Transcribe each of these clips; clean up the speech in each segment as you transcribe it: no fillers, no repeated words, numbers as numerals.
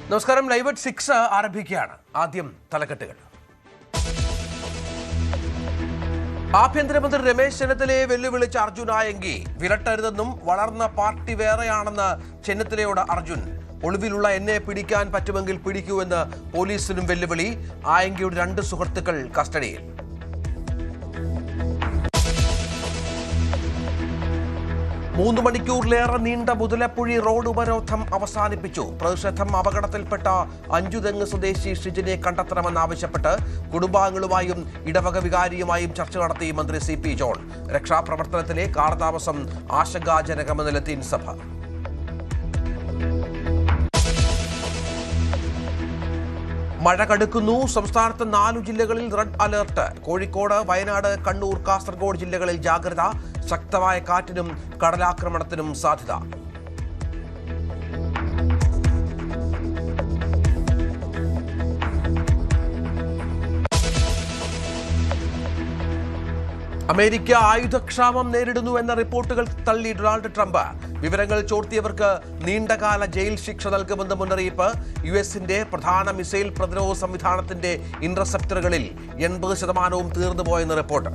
നമസ്കാരം. Live at 6 ആരംഭിക്കുകയാണ്. ആദ്യം തലക്കെട്ടുകൾ. ആഭ്യന്തരമന്ത്രി രമേശ് ചെന്നിത്തലയെ വെല്ലുവിളിച്ച അർജുൻ ആയങ്കി. വിരട്ടരുതെന്നും വളർന്ന പാർട്ടി വേറെയാണെന്ന് ചെന്നിത്തലയോട് അർജുൻ. ഒളിവിലുള്ള എന്നെ പിടിക്കാൻ പറ്റുമെങ്കിൽ പിടിക്കൂ എന്ന് പോലീസിനും വെല്ലുവിളി. ആയങ്കിയുടെ 2 സുഹൃത്തുക്കൾ കസ്റ്റഡിയിൽ. 3 മണിക്കൂറിലേറെ നീണ്ട മുതലപ്പുഴി റോഡ് ഉപരോധം അവസാനിപ്പിച്ചു. പ്രതിഷേധം അപകടത്തിൽപ്പെട്ട അഞ്ചുതെങ്ങ് സ്വദേശി ഷിജിനെ കണ്ടെത്തണമെന്നാവശ്യപ്പെട്ട് കുടുംബാംഗങ്ങളുമായും ഇടവക വികാരിയുമായും ചർച്ച നടത്തി മന്ത്രി CP ജോൺ. രക്ഷാപ്രവർത്തനത്തിലെ കാലതാമസം ആശങ്കാജനകമെന്ന് ലത്തീൻ സഭ. മഴ കടുക്കുന്നു. സംസ്ഥാനത്ത് 4 ജില്ലകളിൽ റെഡ് അലർട്ട്. കോഴിക്കോട്, വയനാട്, കണ്ണൂർ, കാസർഗോഡ് ജില്ലകളിൽ ജാഗ്രത. ശക്തമായ കാറ്റിനും കടലാക്രമണത്തിനും സാധ്യത. അമേരിക്ക ആയുധക്ഷാമം നേരിടുന്നു എന്ന റിപ്പോർട്ടുകൾ തള്ളി ഡൊണാൾഡ് ട്രംപ്. വിവരങ്ങൾ ചോർത്തിയവർക്ക് നീണ്ടകാല ജയിൽ ശിക്ഷ നൽകുമെന്ന് മുന്നറിയിപ്പ്. US-ന്റെ പ്രധാന മിസൈൽ പ്രതിരോധ സംവിധാനത്തിന്റെ ഇന്റർസെപ്റ്ററുകളിൽ 80% തീർന്നുപോയെന്ന് റിപ്പോർട്ട്.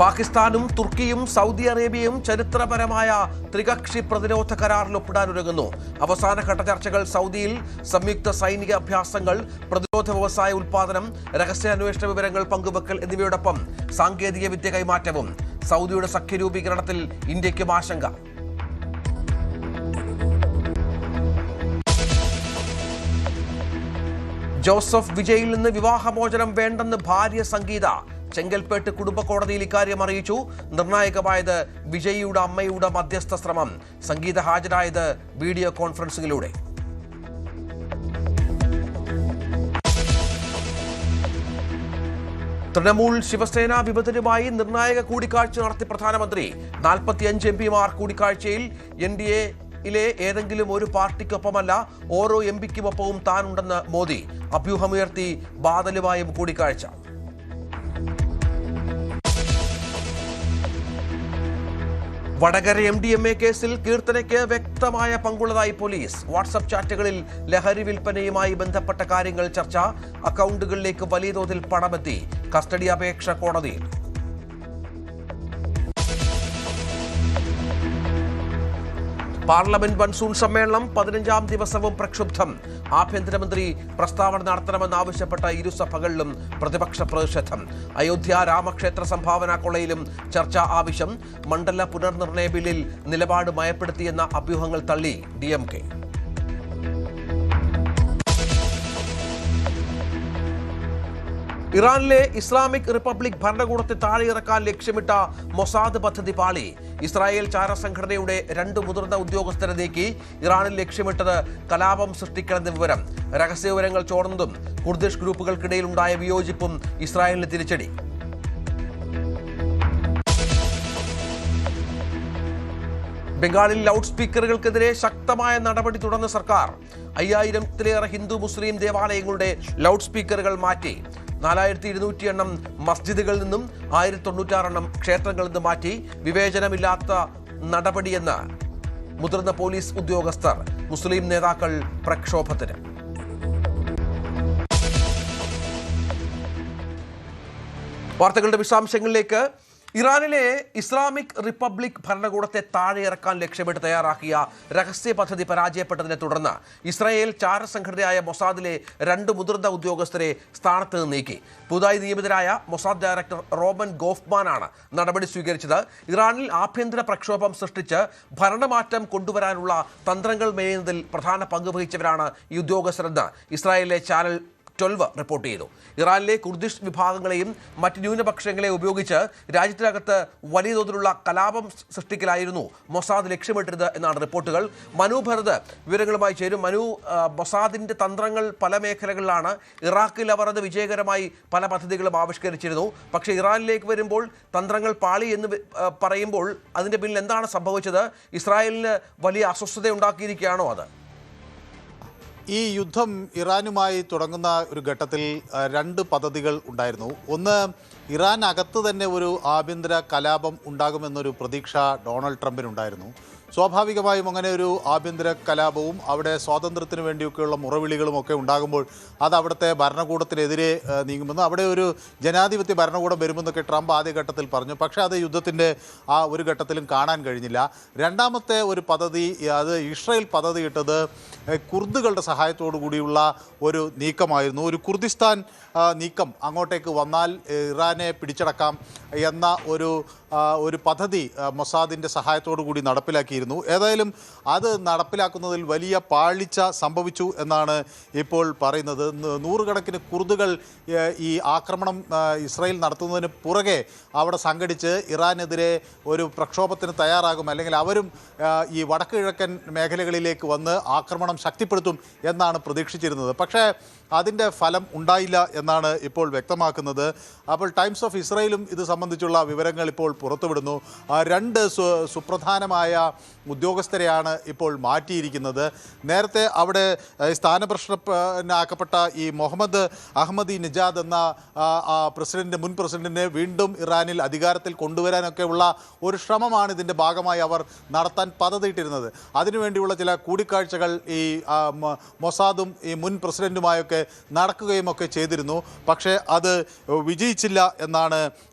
പാകിസ്ഥാനും തുർക്കിയും സൗദി അറേബ്യയും ചരിത്രപരമായ ത്രികക്ഷി പ്രതിരോധ കരാറിൽ ഒപ്പിടാനൊരുങ്ങുന്നു. അവസാനഘട്ട ചർച്ചകൾ സൗദിയിൽ. സംയുക്ത സൈനിക അഭ്യാസങ്ങൾ, പ്രതിരോധ വ്യവസായ ഉൽപാദനം, രഹസ്യാന്വേഷണ വിവരങ്ങൾ പങ്കുവെക്കൽ എന്നിവയോടൊപ്പം സാങ്കേതിക വിദ്യ കൈമാറ്റവും. സൗദിയുടെ സഖ്യരൂപീകരണത്തിൽ ഇന്ത്യയ്ക്കും ആശങ്ക. ജോസഫ് വിജയിൽ നിന്ന് വിവാഹമോചനം വേണ്ടെന്ന് ഭാര്യ സംഗീത. ചെങ്കൽപ്പേട്ട് കുടുംബ കോടതിയിൽ ഇക്കാര്യം അറിയിച്ചു. നിർണായകമായത് വിജയിയുടെ അമ്മയുടെ മധ്യസ്ഥ ശ്രമം. സംഗീത ഹാജരായത് വീഡിയോ കോൺഫറൻസിംഗിലൂടെ. തൃണമൂൽ ശിവസേന വിമതരുമായി നിർണായക കൂടിക്കാഴ്ച നടത്തി പ്രധാനമന്ത്രി. 45 MPമാർ കൂടിക്കാഴ്ചയിൽ. NDAയിലെ ഏതെങ്കിലും ഒരു പാർട്ടിക്കൊപ്പമല്ല, ഓരോ MPക്കുമൊപ്പവും താനുണ്ടെന്ന് മോദി. അഭ്യൂഹമുയർത്തി ബാദലുമായും കൂടിക്കാഴ്ച. വടകര MDMA കേസിൽ കീർത്തനയ്ക്ക് വ്യക്തമായ പങ്കുള്ളതായി പോലീസ്. വാട്സ്ആപ്പ് ചാറ്റുകളിൽ ലഹരി വിൽപ്പനയുമായി ബന്ധപ്പെട്ട കാര്യങ്ങൾ ചർച്ച. അക്കൗണ്ടുകളിലേക്ക് വലിയ തോതിൽ പണമെത്തി. കസ്റ്റഡി അപേക്ഷ കോടതിയിൽ. പാർലമെന്റ് മൺസൂൺ സമ്മേളനം 15ാം ദിവസവും പ്രക്ഷുബ്ധം. ആഭ്യന്തരമന്ത്രി പ്രസ്താവന നടത്തണമെന്നാവശ്യപ്പെട്ട ഇരുസഭകളിലും പ്രതിപക്ഷ പ്രതിഷേധം. അയോധ്യ രാമക്ഷേത്ര സംഭാവന കൊള്ളയിലും ചർച്ചാ ആവശ്യം. മണ്ഡല പുനർനിർണയ ബില്ലിൽ നിലപാട് മയപ്പെടുത്തിയെന്ന അഭ്യൂഹങ്ങൾ തള്ളി DMK. ഇറാനിലെ ഇസ്ലാമിക് റിപ്പബ്ലിക് ഭരണകൂടത്തെ താഴെയിറക്കാൻ ലക്ഷ്യമിട്ട മൊസാദ് പദ്ധതി പാളി. ഇസ്രായേൽ ചാരസംഘടനയുടെ 2 മുതിർന്ന ഉദ്യോഗസ്ഥരെ നീക്കി. ഇറാനിൽ ലക്ഷ്യമിട്ടത് കലാപം സൃഷ്ടിക്കണമെന്ന വിവരം. രഹസ്യ വിവരങ്ങൾ ചോർന്നതും കുർദിഷ് ഗ്രൂപ്പുകൾക്കിടയിലുണ്ടായ വിയോജിപ്പും ഇസ്രായേലിന് തിരിച്ചടി. ബംഗാളിൽ ലൗഡ് സ്പീക്കറുകൾക്കെതിരെ ശക്തമായ നടപടി തുടർന്ന് സർക്കാർ. 5000-ത്തിലേറെ ഹിന്ദു മുസ്ലിം ദേവാലയങ്ങളുടെ ലൗഡ് സ്പീക്കറുകൾ മാറ്റി. 4200 എണ്ണം മസ്ജിദുകളിൽ നിന്നും 1096 എണ്ണം ക്ഷേത്രങ്ങളിൽ നിന്നും മാറ്റി. വിവേചനമില്ലാത്ത നടപടിയെന്ന് മുതിർന്ന പോലീസ് ഉദ്യോഗസ്ഥർ. മുസ്ലിം നേതാക്കൾ പ്രക്ഷോഭത്തിന്. വാർത്തകളുടെ വിശദാംശങ്ങളിലേക്ക്. ഇറാനിലെ ഇസ്ലാമിക് റിപ്പബ്ലിക് ഭരണകൂടത്തെ താഴെയിറക്കാൻ ലക്ഷ്യമിട്ട് തയ്യാറാക്കിയ രഹസ്യ പദ്ധതി പരാജയപ്പെട്ടതിനെ തുടർന്ന് ഇസ്രായേൽ ചാരസംഘടനയായ മൊസാദിലെ 2 മുതിർന്ന ഉദ്യോഗസ്ഥരെ സ്ഥാനത്ത് നിന്ന് നീക്കി. പുതുതായി നിയമിതരായ മൊസാദ് ഡയറക്ടർ റോമൻ ഗോഫ്മാനാണ് നടപടി സ്വീകരിച്ചത്. ഇറാനിൽ ആഭ്യന്തര പ്രക്ഷോഭം സൃഷ്ടിച്ച് ഭരണമാറ്റം കൊണ്ടുവരാനുള്ള തന്ത്രങ്ങൾ മേയുന്നതിൽ പ്രധാന പങ്ക് വഹിച്ചവരാണ് ഈ ഉദ്യോഗസ്ഥരെന്ന് ഇസ്രായേലിലെ ചാനൽ 12 റിപ്പോർട്ട് ചെയ്തു. ഇറാനിലെ കുർദിഷ് വിഭാഗങ്ങളെയും മറ്റ് ന്യൂനപക്ഷങ്ങളെ ഉപയോഗിച്ച് രാജ്യത്തിനകത്ത് വലിയ തോതിലുള്ള കലാപം സൃഷ്ടിക്കലായിരുന്നു മൊസാദ് ലക്ഷ്യമിട്ടത് എന്നാണ് റിപ്പോർട്ടുകൾ. മനു ഭരത് വിവരങ്ങളുമായി ചേരും. മനു, മൊസാദിന്റെ തന്ത്രങ്ങൾ പല മേഖലകളിലാണ്. ഇറാഖിൽ അവർ അത് വിജയകരമായി പല പദ്ധതികളും ആവിഷ്കരിച്ചിരുന്നു. പക്ഷേ ഇറാനിലേക്ക് വരുമ്പോൾ തന്ത്രങ്ങൾ പാളി എന്ന് പറയുമ്പോൾ അതിന്റെ പിന്നിൽ എന്താണ് സംഭവിച്ചത്? ഇസ്രായേലിന് വലിയ അസ്വസ്ഥത ഉണ്ടാക്കിയിരിക്കുകയാണോ അത്? ഈ യുദ്ധം ഇറാനുമായി തുടങ്ങുന്ന ഒരു ഘട്ടത്തിൽ രണ്ട് പദ്ധതികൾ ഉണ്ടായിരുന്നു. ഒന്ന്, ഇറാൻ അകത്ത് തന്നെ ഒരു ആഭ്യന്തര കലാപം ഉണ്ടാകുമെന്നൊരു പ്രതീക്ഷ ഡൊണാൾഡ് ട്രംപിനുണ്ടായിരുന്നു. സ്വാഭാവികമായും അങ്ങനെ ഒരു ആഭ്യന്തര കലാപവും അവിടെ സ്വാതന്ത്ര്യത്തിന് വേണ്ടിയൊക്കെയുള്ള മുറവിളികളുമൊക്കെ ഉണ്ടാകുമ്പോൾ അത് അവിടുത്തെ ഭരണകൂടത്തിനെതിരെ നീങ്ങുമെന്ന്, അവിടെ ഒരു ജനാധിപത്യ ഭരണകൂടം വരുമെന്നൊക്കെ ട്രംപ് ആദ്യഘട്ടത്തിൽ പറഞ്ഞു. പക്ഷേ അത് യുദ്ധത്തിൻ്റെ ആ ഒരു ഘട്ടത്തിലും കാണാൻ കഴിഞ്ഞില്ല. രണ്ടാമത്തെ ഒരു പദ്ധതി, അത് ഇസ്രായേൽ പദ്ധതിയിട്ടത് കുർദുകളുടെ സഹായത്തോടു കൂടിയുള്ള ഒരു നീക്കമായിരുന്നു. ഒരു കുർദിസ്ഥാൻ നീക്കം അങ്ങോട്ടേക്ക് വന്നാൽ ഇറാനെ പിടിച്ചടക്കാം എന്ന ഒരു പദ്ധതി മൊസാദിൻ്റെ സഹായത്തോടു കൂടി നടപ്പിലാക്കിയിരുന്നു. ഏതായാലും അത് നടപ്പിലാക്കുന്നതിൽ വലിയ പാളിച്ച സംഭവിച്ചു എന്നാണ് ഇപ്പോൾ പറയുന്നത്. നൂറുകണക്കിന് കുർദുകൾ ഈ ആക്രമണം ഇസ്രായേൽ നടത്തുന്നതിന് പുറകെ അവിടെ സംഘടിച്ച് ഇറാനെതിരെ ഒരു പ്രക്ഷോഭത്തിന് തയ്യാറാകും, അല്ലെങ്കിൽ അവരും ഈ വടക്ക് കിഴക്കൻ മേഖലകളിലേക്ക് വന്ന് ആക്രമണം ശക്തിപ്പെടുത്തും എന്നാണ് പ്രതീക്ഷിച്ചിരുന്നത്. പക്ഷേ അതിൻ്റെ ഫലം ഉണ്ടായില്ല എന്നാണ് ഇപ്പോൾ വ്യക്തമാക്കുന്നത്. അപ്പോൾ ടൈംസ് ഓഫ് ഇസ്രായേലും ഇത് സംബന്ധിച്ചുള്ള വിവരങ്ങൾ ഇപ്പോൾ പുറത്തുവിടുന്നു. രണ്ട് സുപ്രധാനമായ ഉദ്യോഗസ്ഥരെയാണ് ഇപ്പോൾ മാറ്റിയിരിക്കുന്നത്. നേരത്തെ അവിടെ സ്ഥാനഭ്രഷ്ടനാക്കപ്പെട്ട ഈ മുഹമ്മദ് അഹമ്മദി നിജാദ് എന്ന മുൻ പ്രസിഡന്റിനെ വീണ്ടും ഇറാനിൽ അധികാരത്തിൽ കൊണ്ടുവരാനൊക്കെയുള്ള ഒരു ശ്രമമാണ് ഇതിൻ്റെ ഭാഗമായി അവർ നടത്താൻ പദ്ധതിയിട്ടിരുന്നത്. അതിനുവേണ്ടിയുള്ള ചില കൂടിക്കാഴ്ചകൾ ഈ മൊസാദും ഈ മുൻ പ്രസിഡന്റുമായൊക്കെ നടക്കുകയും ഒക്കെ ചെയ്തിരുന്നു. പക്ഷേ അത് വിജയിച്ചില്ല എന്നാണ്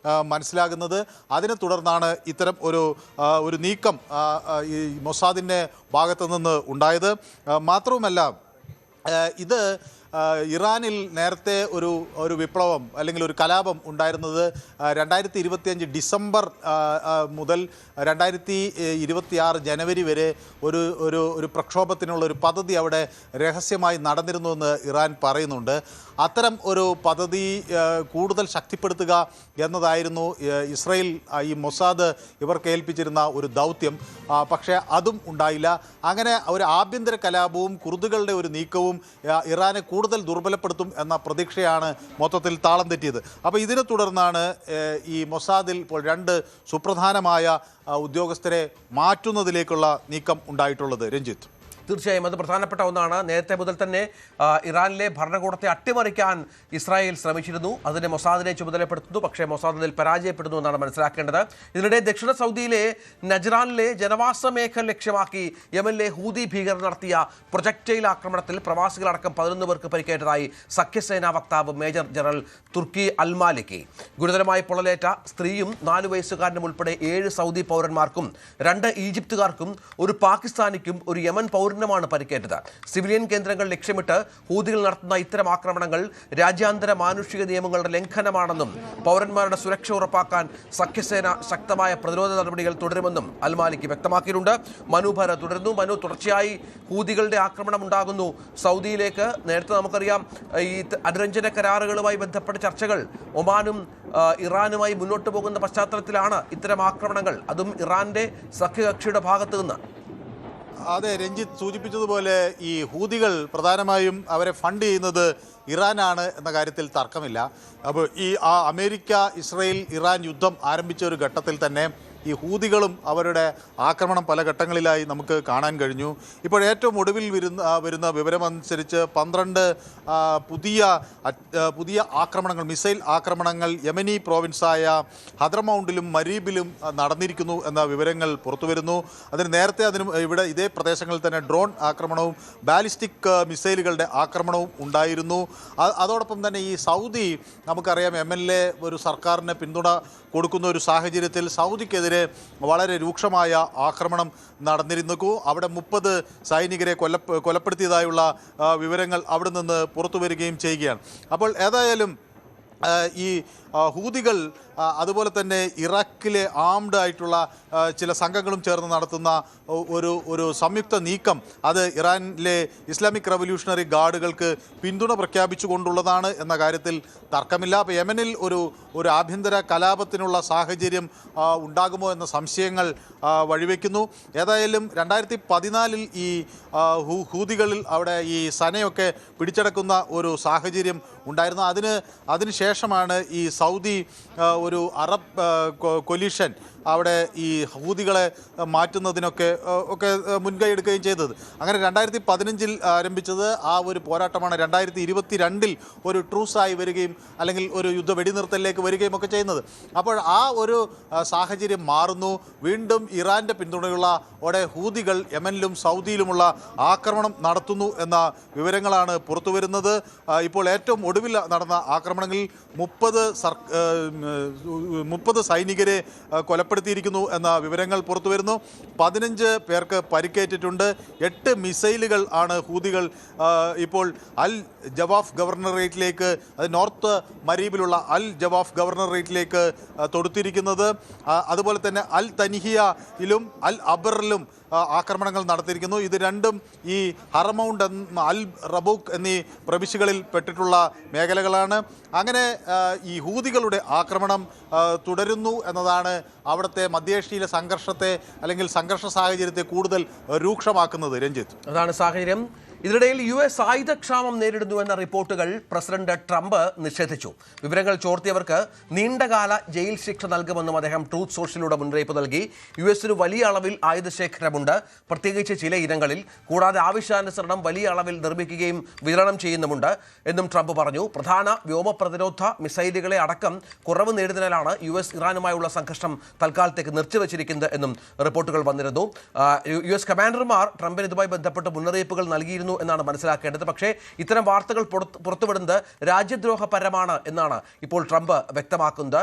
മനസ്സിലാകുന്നത്. അതിനെ തുടർന്നാണ് ഇത്തരം ഒരു നീക്കം ഈ മൊസാദിൻ്റെ ഭാഗത്തു നിന്ന് ഉണ്ടായത്. മാത്രവുമല്ല, ഇത് ഇറാനിൽ നേരത്തെ ഒരു വിപ്ലവം അല്ലെങ്കിൽ ഒരു കലാപം ഉണ്ടായിരുന്നത് 2025 ഡിസംബർ മുതൽ 2026 ജനുവരി വരെ ഒരു പ്രക്ഷോഭത്തിനുള്ള ഒരു പദ്ധതി അവിടെ രഹസ്യമായി നടന്നിരുന്നുവെന്ന് ഇറാൻ പറയുന്നുണ്ട്. അത്തരം ഒരു പദ്ധതി കൂടുതൽ ശക്തിപ്പെടുത്തുക എന്നതായിരുന്നു ഇസ്രായേൽ ഈ മൊസാദ് ഇവർക്ക് ഏൽപ്പിച്ചിരുന്ന ഒരു ദൗത്യം. പക്ഷേ അതും ഉണ്ടായില്ല. അങ്ങനെ ഒരു ആഭ്യന്തര കലാപവും കുർദുകളുടെ ഒരു നീക്കവും ഇറാനെ കൂടുതൽ ദുർബലപ്പെടുത്തും എന്ന പ്രതീക്ഷയാണ് മൊത്തത്തിൽ താളം തെറ്റിയത്. അപ്പോൾ ഇതിനെ തുടർന്നാണ് ഈ മൊസാദിൽ ഇപ്പോൾ രണ്ട് സുപ്രധാനമായ ഉദ്യോഗസ്ഥരെ മാറ്റുന്നതിലേക്കുള്ള നീക്കം ഉണ്ടായിട്ടുള്ളത്. രഞ്ജിത്ത്, തീർച്ചയായും അത് പ്രധാനപ്പെട്ട ഒന്നാണ്. നേരത്തെ മുതൽ തന്നെ ഇറാനിലെ ഭരണകൂടത്തെ അട്ടിമറിക്കാൻ ഇസ്രായേൽ ശ്രമിച്ചിരുന്നു. അതിന് മൊസാദിനെ ചുമതലപ്പെടുത്തുന്നു. പക്ഷേ മൊസാദ് അതിൽ പരാജയപ്പെടുന്നു എന്നാണ് മനസ്സിലാക്കേണ്ടത്. ഇതിനിടെ ദക്ഷിണ സൗദിയിലെ നജ്റാനിലെ ജനവാസ മേഖല ലക്ഷ്യമാക്കി യമനിലെ ഹൂതി ഭീകരർ നടത്തിയ പ്രൊജക്ടൈൽ ആക്രമണത്തിൽ പ്രവാസികളടക്കം 11 പേർക്ക് പരിക്കേറ്റതായി സഖ്യസേനാ വക്താവ് മേജർ ജനറൽ തുർക്കി അൽമാലിക്കി. ഗുരുതരമായി പൊള്ളലേറ്റ സ്ത്രീയും 4 വയസ്സുകാരനും ഉൾപ്പെടെ 7 സൗദി പൗരന്മാർക്കും 2 ഈജിപ്തുകാർക്കും ഒരു പാകിസ്ഥാനിക്കും ഒരു യമൻ മാണ് പരിക്കേറ്റത്. സിവിലിയൻ കേന്ദ്രങ്ങൾ ലക്ഷ്യമിട്ട് ഹൂതികൾ നടത്തുന്ന ഇത്തരം ആക്രമണങ്ങൾ രാജ്യാന്തര മാനുഷിക നിയമങ്ങളുടെ ലംഘനമാണെന്നും പൗരന്മാരുടെ സുരക്ഷ ഉറപ്പാക്കാൻ സഖ്യസേന ശക്തമായ പ്രതിരോധ നടപടികൾ തുടരുമെന്നും അൽമാലിക്ക് വ്യക്തമാക്കിയിട്ടുണ്ട്. മനു ഭര തുടരുന്നു. മനു, തുടർച്ചയായി ഹൂതികളുടെ ആക്രമണം ഉണ്ടാകുന്നു സൗദിയിലേക്ക്. നേരത്തെ നമുക്കറിയാം ഈ അനുരഞ്ജന കരാറുകളുമായി ബന്ധപ്പെട്ട ചർച്ചകൾ ഒമാനും ഇറാനുമായി മുന്നോട്ട് പോകുന്ന പശ്ചാത്തലത്തിലാണ് ഇത്തരം ആക്രമണങ്ങൾ, അതും ഇറാന്റെ സഖ്യകക്ഷിയുടെ ഭാഗത്തു നിന്ന്. അതെ, രഞ്ജിത്ത് സൂചിപ്പിച്ചതുപോലെ ഈ ഹൂതികൾ പ്രധാനമായും അവരെ ഫണ്ട് ചെയ്യുന്നത് ഇറാനാണ് എന്ന കാര്യത്തിൽ തർക്കമില്ല. അപ്പോൾ അമേരിക്ക ഇസ്രായേൽ ഇറാൻ യുദ്ധം ആരംഭിച്ച ഒരു ഘട്ടത്തിൽ തന്നെ ഈ ഹൂതികളും അവരുടെ ആക്രമണം പല ഘട്ടങ്ങളിലായി നമുക്ക് കാണാൻ കഴിഞ്ഞു. ഇപ്പോൾ ഏറ്റവും ഒടുവിൽ വരുന്ന വിവരമനുസരിച്ച് 12 പുതിയ ആക്രമണങ്ങൾ, മിസൈൽ ആക്രമണങ്ങൾ യമനി പ്രോവിൻസായ ഹദ്രമൗണ്ടിലും മരീബിലും നടന്നിരിക്കുന്നു എന്ന വിവരങ്ങൾ പുറത്തുവരുന്നു. നേരത്തെ ഇവിടെ ഇതേ പ്രദേശങ്ങളിൽ തന്നെ ഡ്രോൺ ആക്രമണവും ബാലിസ്റ്റിക് മിസൈലുകളുടെ ആക്രമണവും ഉണ്ടായിരുന്നു. അതോടൊപ്പം തന്നെ ഈ സൗദി, നമുക്കറിയാം യമനിലെ ഒരു സർക്കാരിന് പിന്തുണ കൊടുക്കുന്ന ഒരു സാഹചര്യത്തിൽ സൗദിക്കെതിരെ വളരെ രൂക്ഷമായ ആക്രമണം നടന്നിരുന്നു. അവിടെ 30 സൈനികരെ കൊലപ്പെടുത്തിയതായുള്ള വിവരങ്ങൾ അവിടെ നിന്ന് പുറത്തു വരികയും ചെയ്യുകയാണ്. അപ്പോൾ ഏതായാലും ഈ ഹൂതികൾ അതുപോലെ തന്നെ ഇറാഖിലെ ആംഡ് ആയിട്ടുള്ള ചില സംഘങ്ങളും ചേർന്ന് നടത്തുന്ന ഒരു സംയുക്ത നീക്കം, അത് ഇറാനിലെ ഇസ്ലാമിക് റവല്യൂഷണറി ഗാർഡുകൾക്ക് പിന്തുണ പ്രഖ്യാപിച്ചുകൊണ്ടുള്ളതാണ് എന്ന കാര്യത്തിൽ തർക്കമില്ല. അപ്പോൾ യമനിൽ ഒരു ആഭ്യന്തര കലാപത്തിനുള്ള സാഹചര്യം ഉണ്ടാകുമോ എന്ന സംശയങ്ങൾ വഴിവെക്കുന്നു. ഏതായാലും 2014 ഈ ഹൂതികളിൽ അവിടെ ഈ സനയൊക്കെ പിടിച്ചടക്കുന്ന ഒരു സാഹചര്യം ഉണ്ടായിരുന്നു. അതിനുശേഷമാണ് ഈ സൗദി ഒരു അറബ് കൊലീഷൻ അവിടെ ഈ ഹൂതികളെ മാറ്റുന്നതിനൊക്കെ മുൻകൈ എടുക്കുകയും ചെയ്തത്. അങ്ങനെ 2015 ആരംഭിച്ചത് ആ ഒരു പോരാട്ടമാണ് 2022 ഒരു ട്രൂസായി വരികയും അല്ലെങ്കിൽ ഒരു യുദ്ധ വെടിനിർത്തലിലേക്ക് വരികയും ഒക്കെ ചെയ്യുന്നത്. അപ്പോൾ ആ ഒരു സാഹചര്യം മാറുന്നു. വീണ്ടും ഇറാൻ്റെ പിന്തുണയുള്ള ഹൂതികൾ യമനിലും സൗദിയിലുമുള്ള ആക്രമണം നടത്തുന്നു എന്ന വിവരങ്ങളാണ് പുറത്തു വരുന്നത്. ഇപ്പോൾ ഏറ്റവും ഒടുവിൽ നടന്ന ആക്രമണങ്ങളിൽ 30 സൈനികരെ കൊലപ്പെടുത്തിയിരിക്കുന്നു എന്ന വിവരങ്ങൾ പുറത്തു വരുന്നു. 15 പേർക്ക് പരിക്കേറ്റിട്ടുണ്ട്. 8 മിസൈലുകൾ ആണ് ഹൂതികൾ ഇപ്പോൾ അൽ ജവാഫ് ഗവർണറേറ്റിലേക്ക്, അത് നോർത്ത് മരീബിലുള്ള അൽ ജവാഫ് ഗവർണറേറ്റിലേക്ക് തൊടുത്തിരിക്കുന്നത്. അതുപോലെ തന്നെ അൽ തനിഹിയയിലും അൽ അബറിലും ആക്രമണങ്ങൾ നടത്തിയിരിക്കുന്നു. ഇത് രണ്ടും ഈ ഹറമൗണ്ട് അൽ റബൂക്ക് എന്നീ പ്രവിശ്യകളിൽ പെട്ടിട്ടുള്ള മേഖലകളാണ്. അങ്ങനെ ഈ ഹൂതികളുടെ ആക്രമണം തുടരുന്നു എന്നതാണ് അവിടുത്തെ മധ്യേഷ്യയിലെ സംഘർഷത്തെ അല്ലെങ്കിൽ സംഘർഷ സാഹചര്യത്തെ കൂടുതൽ രൂക്ഷമാക്കുന്നത്. രഞ്ജിത്ത്, അതാണ് സാഹചര്യം. ഇതിനിടയിൽ US ആയുധക്ഷാമം നേരിടുന്നു എന്ന റിപ്പോർട്ടുകൾ പ്രസിഡന്റ് ട്രംപ് നിഷേധിച്ചു. വിവരങ്ങൾ ചോർത്തിയവർക്ക് നീണ്ടകാല ജയിൽ ശിക്ഷ നൽകുമെന്നും അദ്ദേഹം ട്രൂത്ത് സോഷ്യലിലൂടെ മുന്നറിയിപ്പ് നൽകി. US വലിയ അളവിൽ ആയുധശേഖരമുണ്ട്, പ്രത്യേകിച്ച് ചില ഇനങ്ങളിൽ. കൂടാതെ ആവശ്യാനുസരണം വലിയ അളവിൽ നിർമ്മിക്കുകയും വിതരണം ചെയ്യുന്നുമുണ്ട് എന്നും ട്രംപ് പറഞ്ഞു. പ്രധാന വ്യോമ പ്രതിരോധ മിസൈലുകളെ അടക്കം കുറവ് നേടുന്നതിനാലാണ് US ഇറാനുമായുള്ള സംഘർഷം തൽക്കാലത്തേക്ക് നിർത്തിവച്ചിരിക്കുന്നത് എന്നും റിപ്പോർട്ടുകൾ വന്നിരുന്നു. US കമാൻഡർമാർ ട്രംപിന് ഇതുമായി ബന്ധപ്പെട്ട് മുന്നറിയിപ്പുകൾ നൽകിയിരുന്നു എന്നാണ് മനസ്സിലാക്കേണ്ടത്. പക്ഷേ ഇത്തരം വാർത്തകൾ പുറത്തുവിടുന്നത് രാജ്യദ്രോഹപരമാണ് എന്നാണ് ഇപ്പോൾ ട്രംപ് വ്യക്തമാക്കുന്നത്.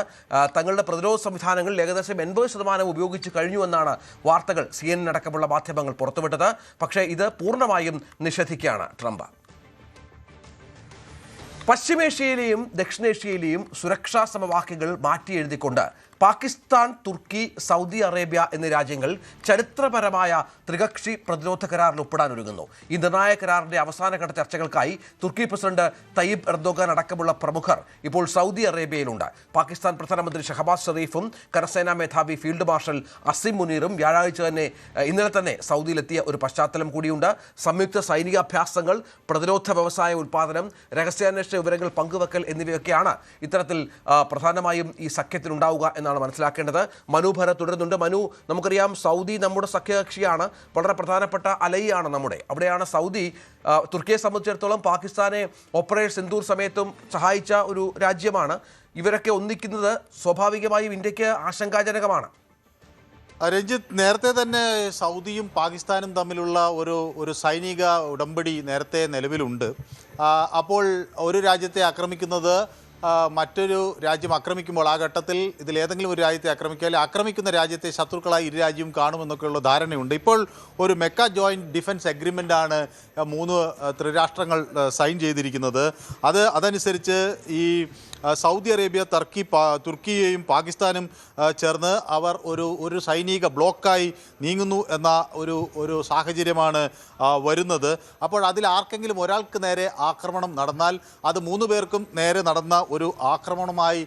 തങ്ങളുടെ പ്രതിരോധ സംവിധാനങ്ങളിൽ ഏകദേശം 80% ഉപയോഗിച്ചു കഴിഞ്ഞു എന്നാണ് വാർത്തകൾ CNN അടക്കമുള്ള മാധ്യമങ്ങൾ പുറത്തുവിട്ടത്. പക്ഷേ ഇത് പൂർണ്ണമായും നിഷേധിക്കുകയാണ് ട്രംപ്. പശ്ചിമേഷ്യയിലെയും ദക്ഷിണേഷ്യയിലെയും സുരക്ഷാ സമവാക്യങ്ങൾ മാറ്റിയെഴുതിക്കൊണ്ട് പാകിസ്ഥാൻ, തുർക്കി, സൗദി അറേബ്യ എന്നീ രാജ്യങ്ങൾ ചരിത്രപരമായ ത്രികക്ഷി പ്രതിരോധ കരാറിൽ ഒപ്പിടാനൊരുങ്ങുന്നു. ഈ നിർണായക കരാറിന്റെ അവസാനഘട്ട ചർച്ചകൾക്കായി തുർക്കി പ്രസിഡന്റ് തയ്യിബ് എർദോഗാൻ അടക്കമുള്ള പ്രമുഖർ ഇപ്പോൾ സൗദി അറേബ്യയിലുണ്ട്. പാകിസ്ഥാൻ പ്രധാനമന്ത്രി ഷഹബാസ് ഷെറീഫും കരസേനാ മേധാവി ഫീൽഡ് മാർഷൽ അസിം മുനീറും ഇന്നലെ തന്നെ സൗദിയിലെത്തിയ ഒരു പശ്ചാത്തലം കൂടിയുണ്ട്. സംയുക്ത സൈനികാഭ്യാസങ്ങൾ, പ്രതിരോധ വ്യവസായ ഉൽപ്പാദനം, രഹസ്യാന്വേഷണ വിവരങ്ങൾ പങ്കുവെക്കൽ എന്നിവയൊക്കെയാണ് ഇത്തരത്തിൽ പ്രധാനമായും ഈ സഖ്യത്തിലുണ്ടാവുക എന്നാണ് മനസ്സിലാക്കേണ്ടത്. മനു ഭരത് തുടരുന്നുണ്ട്. മനു, നമുക്കറിയാം സൗദി നമ്മുടെ സഖ്യകക്ഷിയാണ്, വളരെ പ്രധാനപ്പെട്ട അലൈയാണ് നമ്മുടെ. അവിടെയാണ് സൗദി തുർക്കിയെ സംബന്ധിച്ചിടത്തോളം പാകിസ്ഥാനെ ഓപ്പറേഷൻ സിന്ദൂർ സമയത്തും സഹായിച്ച ഒരു രാജ്യമാണ്. ഇവരൊക്കെ ഒന്നിക്കുന്നത് സ്വാഭാവികമായും ഇന്ത്യക്ക് ആശങ്കാജനകമാണ്. രഞ്ജിത്ത്, നേരത്തെ തന്നെ സൗദിയും പാകിസ്ഥാനും തമ്മിലുള്ള ഒരു സൈനിക ഉടമ്പടി നേരത്തെ നിലവിലുണ്ട്. അപ്പോൾ ഒരു രാജ്യത്തെ ആക്രമിക്കുന്നത് മറ്റൊരു രാജ്യം ആക്രമിക്കുമ്പോൾ ആ ഘട്ടത്തിൽ ഇതിലേതെങ്കിലും ഒരു രാജ്യത്തെ ആക്രമിക്കാൽ ആക്രമിക്കുന്ന രാജ്യത്തെ ശത്രുക്കളായി ഇരു രാജ്യവും കാണുമെന്നൊക്കെയുള്ള ധാരണയുണ്ട്. ഇപ്പോൾ ഒരു മെക്ക ജോയിൻറ്റ് ഡിഫൻസ് എഗ്രിമെൻ്റാണ് 3 ത്രിരാഷ്ട്രങ്ങൾ സൈൻ ചെയ്തിരിക്കുന്നത്. അതനുസരിച്ച് ഈ സൗദി അറേബ്യ, തുർക്കിയെയും പാകിസ്ഥാനും ചേർന്ന് അവർ ഒരു സൈനിക ബ്ലോക്കായി നീങ്ങുന്നു എന്ന ഒരു സാഹചര്യമാണ് വരുന്നത്. അപ്പോൾ അതിൽ ആർക്കെങ്കിലും ഒരാൾക്ക് നേരെ ആക്രമണം നടന്നാൽ അത് 3 പേർക്കും നേരെ നടന്ന ഒരു ആക്രമണമായി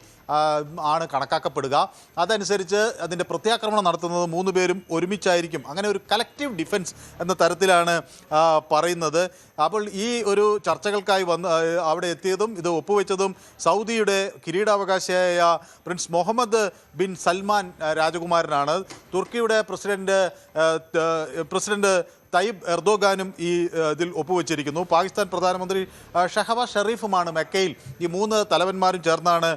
ആണ് കണക്കാക്കപ്പെടുക. അതനുസരിച്ച് അതിൻ്റെ പ്രത്യാക്രമണം നടത്തുന്നത് 3 പേരും ഒരുമിച്ചായിരിക്കും. അങ്ങനെ ഒരു കലക്റ്റീവ് ഡിഫൻസ് എന്ന തരത്തിലാണ് പറയുന്നത്. അപ്പോൾ ഈ ഒരു ചർച്ചകൾക്കായി അവിടെ എത്തിയതും ഇത് ഒപ്പുവെച്ചതും സൗദിയുടെ കിരീടാവകാശിയായ പ്രിൻസ് മുഹമ്മദ് ബിൻ സൽമാൻ രാജകുമാരനാണ്. തുർക്കിയുടെ പ്രസിഡന്റ് തയ്യിബ് എർദോഗാനും ഇതിൽ ഒപ്പുവെച്ചിരിക്കുന്നു. പാകിസ്ഥാൻ പ്രധാനമന്ത്രി ഷഹബാസ് ഷെറീഫുമാണ് മെക്കയിൽ. ഈ 3 തലവന്മാരും ചേർന്നാണ്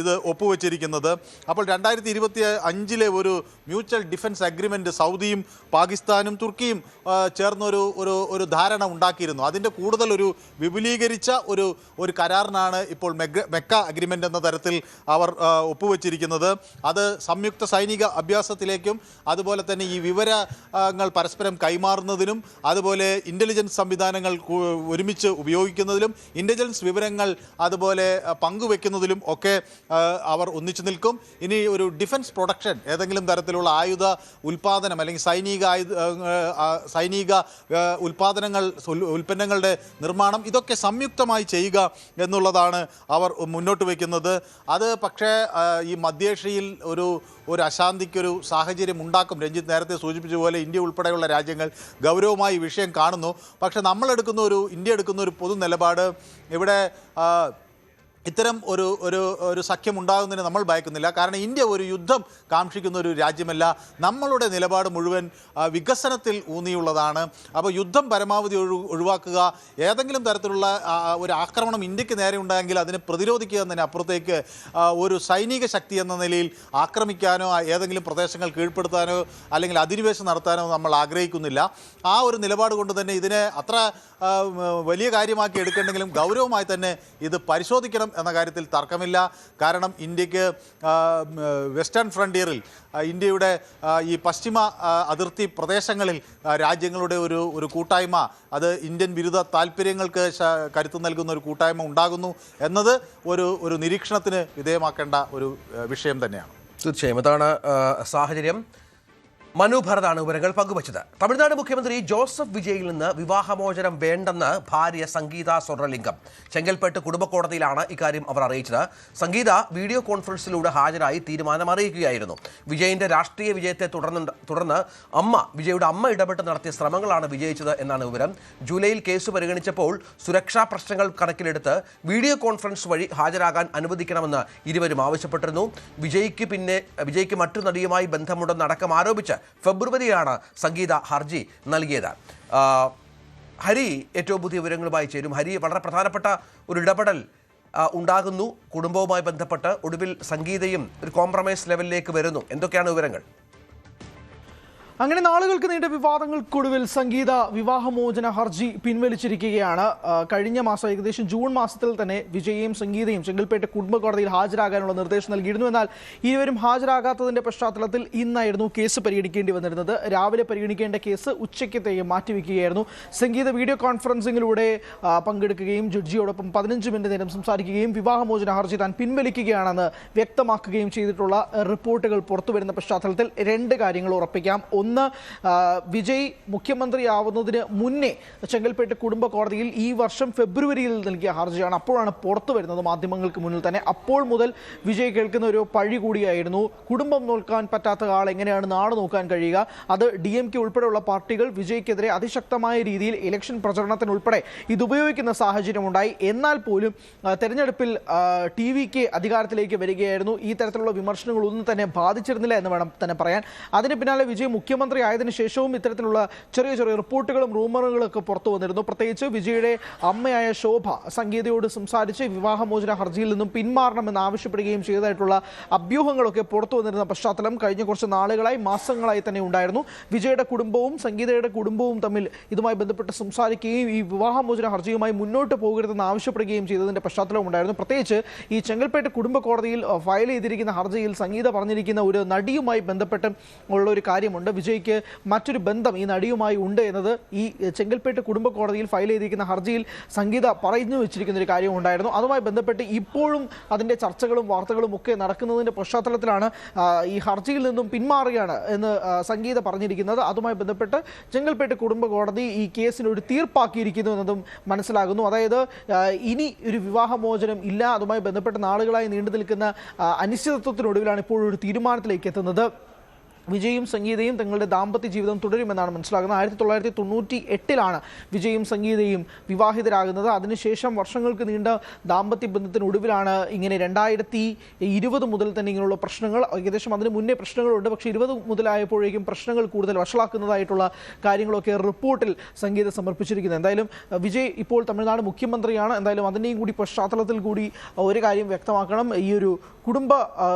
ഇത് ഒപ്പുവെച്ചിരിക്കുന്നത്. അപ്പോൾ 2025 ഒരു മ്യൂച്വൽ ഡിഫൻസ് അഗ്രിമെൻറ്റ് സൗദിയും പാകിസ്ഥാനും തുർക്കിയും ചേർന്നൊരു ധാരണ ഉണ്ടാക്കിയിരുന്നു. അതിൻ്റെ കൂടുതൽ ഒരു വിപുലീകരിച്ച ഒരു കരാറിനാണ് ഇപ്പോൾ മെക്ക അഗ്രിമെൻ്റ് എന്ന തരത്തിൽ അവർ ഒപ്പുവെച്ചിരിക്കുന്നത്. അത് സംയുക്ത സൈനിക അഭ്യാസത്തിലേക്കും അതുപോലെ തന്നെ ഈ വിവരങ്ങൾ പരസ്പരം കൈമാറുന്നതിനും അതുപോലെ ഇൻ്റലിജൻസ് സംവിധാനങ്ങൾ ഒരുമിച്ച് ഉപയോഗിക്കുന്നതിലും ഇൻ്റലിജൻസ് വിവരങ്ങൾ അതുപോലെ പങ്കുവെക്കുന്നതിലും ഒക്കെ അവർ ഒന്നിച്ചു നിൽക്കും. ഇനി ഒരു ഡിഫൻസ് പ്രൊഡക്ഷൻ, ഏതെങ്കിലും തരത്തിലുള്ള ആയുധ ഉൽപ്പാദനം അല്ലെങ്കിൽ സൈനിക ഉൽപ്പന്നങ്ങളുടെ നിർമ്മാണം, ഇതൊക്കെ സംയുക്തമായി ചെയ്യുക എന്നുള്ളതാണ് അവർ മുന്നോട്ട് വയ്ക്കുന്നത്. അത് പക്ഷേ ഈ മധ്യേഷ്യയിൽ ഒരു അശാന്തിക്കൊരു സാഹചര്യം ഉണ്ടാക്കും. രഞ്ജിത്ത് നേരത്തെ സൂചിപ്പിച്ച പോലെ ഇന്ത്യ ഉൾപ്പെടെയുള്ള രാജ്യങ്ങൾ ഗൗരവമായി വിഷയം കാണുന്നു. പക്ഷേ ഇന്ത്യ എടുക്കുന്ന ഒരു പൊതു നിലപാട് ഇവിടെ ഇത്തരം ഒരു സഖ്യം ഉണ്ടാകുന്നതിന് നമ്മൾ ഭയക്കുന്നില്ല. കാരണം ഇന്ത്യ ഒരു യുദ്ധം കാക്ഷിക്കുന്ന ഒരു രാജ്യമല്ല. നമ്മളുടെ നിലപാട് മുഴുവൻ വികസനത്തിൽ ഊന്നിയുള്ളതാണ്. അപ്പോൾ യുദ്ധം പരമാവധി ഒഴിവാക്കുക, ഏതെങ്കിലും തരത്തിലുള്ള ഒരു ആക്രമണം ഇന്ത്യക്ക് നേരെ ഉണ്ടായെങ്കിൽ അതിനെ പ്രതിരോധിക്കുക എന്നതിന് അപ്പുറത്തേക്ക് ഒരു സൈനിക ശക്തി എന്ന നിലയിൽ ആക്രമിക്കാനോ ഏതെങ്കിലും പ്രദേശങ്ങൾ കീഴ്പ്പെടുത്താനോ അല്ലെങ്കിൽ അധിനിവേശം നടത്താനോ നമ്മൾ ആഗ്രഹിക്കുന്നില്ല. ആ ഒരു നിലപാട് കൊണ്ട് തന്നെ ഇതിനെ അത്ര വലിയ കാര്യമാക്കി എടുക്കേണ്ടെങ്കിലും ഗൗരവമായി തന്നെ ഇത് പരിശോധിക്കണം എന്ന കാര്യത്തിൽ തർക്കമില്ല. കാരണം ഇന്ത്യക്ക് വെസ്റ്റേൺ ഫ്രണ്ടിയറിൽ ഇന്ത്യയുടെ ഈ പശ്ചിമ അതിർത്തി പ്രദേശങ്ങളിൽ രാജ്യങ്ങളുടെ ഒരു കൂട്ടായ്മ, അത് ഇന്ത്യൻ വിരുദ്ധ താല്പര്യങ്ങൾക്ക് കരുത്ത് നൽകുന്ന ഒരു കൂട്ടായ്മ ഉണ്ടാകുന്നു എന്നത് ഒരു നിരീക്ഷണത്തിന് വിധേയമാക്കേണ്ട ഒരു വിഷയം തന്നെയാണ്. തീർച്ചയായും അതാണ് സാഹചര്യം. മനു ഭരതാണ് വിവരങ്ങൾ പങ്കുവച്ചത്. തമിഴ്നാട് മുഖ്യമന്ത്രി ജോസഫ് വിജയിൽ നിന്ന് വിവാഹമോചനം വേണ്ടെന്ന് ഭാര്യ സംഗീത സ്വർണ്ണലിംഗം. ചെങ്കൽപ്പേട്ട് കുടുംബ കോടതിയിലാണ് ഇക്കാര്യം അവർ അറിയിച്ചത്. സംഗീത വീഡിയോ കോൺഫറൻസിലൂടെ ഹാജരായി തീരുമാനം അറിയിക്കുകയായിരുന്നു. വിജയിന്റെ രാഷ്ട്രീയ വിജയത്തെ തുടർന്ന് വിജയുടെ അമ്മ ഇടപെട്ട് നടത്തിയ ശ്രമങ്ങളാണ് വിജയിച്ചത് എന്നാണ് വിവരം. ജൂലൈയിൽ കേസ് പരിഗണിച്ചപ്പോൾ സുരക്ഷാ പ്രശ്നങ്ങൾ കണക്കിലെടുത്ത് വീഡിയോ കോൺഫറൻസ് വഴി ഹാജരാകാൻ അനുവദിക്കണമെന്ന് ഇരുവരും ആവശ്യപ്പെട്ടിരുന്നു. വിജയ്ക്ക് മറ്റു നടിയുമായി ബന്ധമുണ്ടെന്നടക്കം ആരോപിച്ച് ഫെബ്രുവരിയാണ് സംഗീത ഹർജി നൽകിയത്. ഹരി ഏറ്റവും പുതിയ വിവരങ്ങളുമായി ചേരും. ഹരി, വളരെ പ്രധാനപ്പെട്ട ഒരു ഇടപെടൽ ഉണ്ടാകുന്നു കുടുംബവുമായി ബന്ധപ്പെട്ട്. ഒടുവിൽ സംഗീതയും ഒരു കോംപ്രമൈസ് ലെവലിലേക്ക് വരുന്നു. എന്തൊക്കെയാണ് വിവരങ്ങൾ? അങ്ങനെ നാളുകൾക്ക് നീണ്ട വിവാദങ്ങൾക്കൊടുവിൽ സംഗീത വിവാഹമോചന ഹർജി പിൻവലിച്ചിരിക്കുകയാണ്. കഴിഞ്ഞ മാസം ഏകദേശം ജൂൺ മാസത്തിൽ തന്നെ വിജയും സംഗീതയും ചെങ്കൽപ്പേട്ട് കുടുംബ കോടതിയിൽ ഹാജരാകാനുള്ള നിർദ്ദേശം നൽകിയിരുന്നു. എന്നാൽ ഇരുവരും ഹാജരാകാത്തതിന്റെ പശ്ചാത്തലത്തിൽ ഇന്നായിരുന്നു കേസ് പരിഗണിക്കേണ്ടി വന്നിരുന്നത്. രാവിലെ പരിഗണിക്കേണ്ട കേസ് ഉച്ചയ്ക്കത്തേക്ക് മാറ്റിവെക്കുകയായിരുന്നു. സംഗീത വീഡിയോ കോൺഫറൻസിങ്ങിലൂടെ പങ്കെടുക്കുകയും ജഡ്ജിയോടൊപ്പം 15 മിനിറ്റ് നേരം സംസാരിക്കുകയും വിവാഹമോചന ഹർജി താൻ പിൻവലിക്കുകയാണെന്ന് വ്യക്തമാക്കുകയും ചെയ്തിട്ടുള്ള റിപ്പോർട്ടുകൾ പുറത്തുവരുന്ന പശ്ചാത്തലത്തിൽ രണ്ട് കാര്യങ്ങൾ ഉറപ്പിക്കാം. ഒന്ന്, വിജയ് മുഖ്യമന്ത്രിയാവുന്നതിന് മുന്നേ ചെങ്കൽപ്പേട്ട് കുടുംബ കോടതിയിൽ ഈ വർഷം ഫെബ്രുവരിയിൽ നൽകിയ ഹർജിയാണ്. അപ്പോഴാണ് പുറത്തു വരുന്നത് മാധ്യമങ്ങൾക്ക് മുന്നിൽ തന്നെ. അപ്പോൾ മുതൽ വിജയ് കേൾക്കുന്ന ഒരു പഴി കൂടിയായിരുന്നു. കുടുംബം നോക്കാൻ പറ്റാത്ത ആൾ എങ്ങനെയാണ് നാട് നോക്കാൻ കഴിയുക? അത് DMK ഉൾപ്പെടെയുള്ള പാർട്ടികൾ വിജയ്ക്കെതിരെ അതിശക്തമായ രീതിയിൽ ഇലക്ഷൻ പ്രചരണത്തിനുൾപ്പെടെ ഇത് ഉപയോഗിക്കുന്ന സാഹചര്യമുണ്ടായി. എന്നാൽ പോലും തെരഞ്ഞെടുപ്പിൽ TVK അധികാരത്തിലേക്ക് വരികയായിരുന്നു. ഈ തരത്തിലുള്ള വിമർശനങ്ങളൊന്നും തന്നെ ബാധിച്ചിരുന്നില്ല എന്ന് വേണം തന്നെ പറയാൻ. അതിന് പിന്നാലെ വിജയ് മുഖ്യമന്ത്രി ആയതിനു ശേഷവും ഇത്തരത്തിലുള്ള ചെറിയ ചെറിയ റിപ്പോർട്ടുകളും റൂമറുകളും ഒക്കെ പുറത്തു വന്നിരുന്നു. പ്രത്യേകിച്ച് വിജയുടെ അമ്മയായ ശോഭ സംഗീതയോട് സംസാരിച്ച് വിവാഹമോചന ഹർജിയിൽ നിന്നും പിന്മാറണമെന്ന് ആവശ്യപ്പെടുകയും ചെയ്തതായിട്ടുള്ള അഭ്യൂഹങ്ങളൊക്കെ പുറത്തു വന്നിരുന്ന പശ്ചാത്തലം കഴിഞ്ഞ കുറച്ച് നാളുകളായി, മാസങ്ങളായി തന്നെ ഉണ്ടായിരുന്നു. വിജയുടെ കുടുംബവും സംഗീതയുടെ കുടുംബവും തമ്മിൽ ഇതുമായി ബന്ധപ്പെട്ട് സംസാരിക്കുകയും ഈ വിവാഹമോചന ഹർജിയുമായി മുന്നോട്ട് പോകരുതെന്ന് ആവശ്യപ്പെടുകയും ചെയ്തതിന്റെ പശ്ചാത്തലം ഉണ്ടായിരുന്നു. പ്രത്യേകിച്ച് ഈ ചെങ്കൽപ്പേട്ട് കുടുംബ കോടതിയിൽ ഫയൽ ചെയ്തിരിക്കുന്ന ഹർജിയിൽ സംഗീത പറഞ്ഞിരിക്കുന്ന ഒരു നടിയുമായി ബന്ധപ്പെട്ട് ഉള്ള ഒരു കാര്യമുണ്ട്. വിജയ്ക്ക് മറ്റൊരു ബന്ധം ഈ നടിയുമായി ഉണ്ട് എന്നത് ഈ ചെങ്കൽപ്പേട്ട് കുടുംബ കോടതിയിൽ ഫയൽ ചെയ്തിരിക്കുന്ന ഹർജിയിൽ സംഗീത പറഞ്ഞു വെച്ചിരിക്കുന്ന ഒരു കാര്യം ഉണ്ടായിരുന്നു. അതുമായി ബന്ധപ്പെട്ട് ഇപ്പോഴും അതിൻ്റെ ചർച്ചകളും വാർത്തകളും ഒക്കെ നടക്കുന്നതിൻ്റെ പശ്ചാത്തലത്തിലാണ് ഈ ഹർജിയിൽ നിന്നും പിന്മാറുകയാണ് എന്ന് സംഗീത പറഞ്ഞിരിക്കുന്നത്. അതുമായി ബന്ധപ്പെട്ട് ചെങ്കൽപ്പേട്ട് കുടുംബ കോടതി ഈ കേസിന് ഒരു തീർപ്പാക്കിയിരിക്കുന്നു എന്നതും മനസ്സിലാകുന്നു. അതായത് ഇനി ഒരു വിവാഹമോചനം ഇല്ല. അതുമായി ബന്ധപ്പെട്ട് നാളുകളായി നീണ്ടു നിൽക്കുന്ന അനിശ്ചിതത്വത്തിനൊടുവിലാണ് ഇപ്പോഴൊരു തീരുമാനത്തിലേക്ക് എത്തുന്നത്. വിജയും സംഗീതയും തങ്ങളുടെ ദാമ്പത്യ ജീവിതം തുടരുമെന്നാണ് മനസ്സിലാകുന്നത്. 1998 വിജയും സംഗീതയും വിവാഹിതരാകുന്നത്. അതിനുശേഷം വർഷങ്ങൾക്ക് നീണ്ട ദാമ്പത്യ ബന്ധത്തിനൊടുവിലാണ് ഇങ്ങനെ 2020 മുതൽ തന്നെ ഇങ്ങനെയുള്ള പ്രശ്നങ്ങൾ, ഏകദേശം അതിന് മുന്നേ പ്രശ്നങ്ങളുണ്ട്, പക്ഷേ 20 മുതലായപ്പോഴേക്കും പ്രശ്നങ്ങൾ കൂടുതൽ വഷളാക്കുന്നതായിട്ടുള്ള കാര്യങ്ങളൊക്കെ റിപ്പോർട്ടിൽ സംഗീത സമർപ്പിച്ചിരിക്കുന്നത്. എന്തായാലും വിജയ് ഇപ്പോൾ തമിഴ്നാട് മുഖ്യമന്ത്രിയാണ്. എന്തായാലും അതിൻ്റെയും കൂടി പശ്ചാത്തലത്തിൽ കൂടി ഒരു കാര്യം വ്യക്തമാക്കണം. ഈ ഒരു കുടുംബ